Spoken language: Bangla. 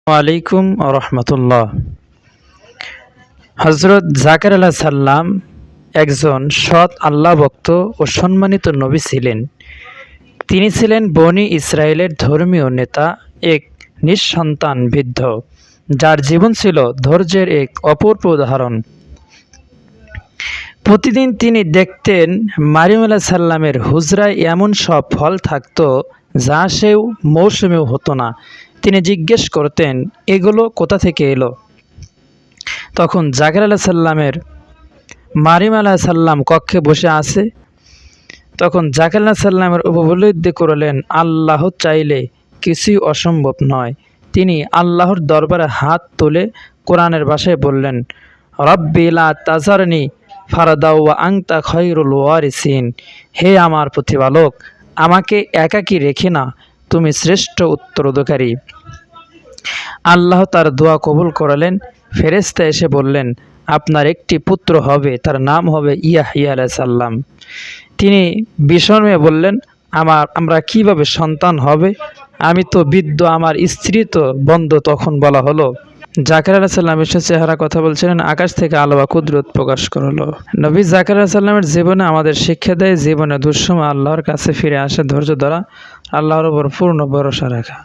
ওয়ালাইকুম রহমতুল্লাহ। হজরত জাকের আলাহ সাল্লাম একজন সৎ আল্লাহ ভক্ত ও সম্মানিত নবী ছিলেন। তিনি ছিলেন বনি ইসরায়েলের ধর্মীয় নেতা, এক নিঃসন্তান বৃদ্ধ যার জীবন ছিল ধৈর্যের এক অপূর্ব উদাহরণ। প্রতিদিন তিনি দেখতেন মারিয়ম আলাহ সাল্লামের হুজরায় এমন সব ফল থাকত যা সেও মৌসুমেও হতো না। তিনি জিজ্ঞেস করতেন, এগুলো কোথা থেকে এলো? তখন জাকের আলাহ সাল্লামের মারিয়ম আলাহ সাল্লাম কক্ষে বসে আছে। তখন জাকের আলাহ সাল্লামের উপলব্ধি করলেন, আল্লাহ চাইলে কিছুই অসম্ভব নয়। তিনি আল্লাহর দরবারে হাত তুলে কোরআনের ভাষায় বললেন, রব্বি লা তাজারনি ফারদাও ওয়া আনতা খায়রুল ওয়ারিসিন। হে আমার প্রতিপালক, আমাকে একাকী রেখে না, তুমি শ্রেষ্ঠ উত্তরাধিকারী। আল্লাহ তার দোয়া কবুল করলেন। ফেরেশতা এসে বললেন, আপনার একটি পুত্র হবে, তার নাম হবে ইয়াহইয়া আলাইহিস সালাম। তিনি বিস্ময়ে বললেন, আমরা কিভাবে সন্তান হবে? আমি তো বৃদ্ধ, আমার স্ত্রী তো বন্ধ। তখন বলা হলো, জাকের আলাইহিস সালাম এসে চেহারা কথা বলছিলেন, আকাশ থেকে আলো বা কুদরত প্রকাশ করলো। নবী জাকের আলাইহিস সালামের জীবনে আমাদের শিক্ষা দেয়, জীবনে দুঃসময় আল্লাহর কাছে ফিরে আসে ধৈর্য ধরা, আল্লাহর উপর পূর্ণ ভরসা রাখা।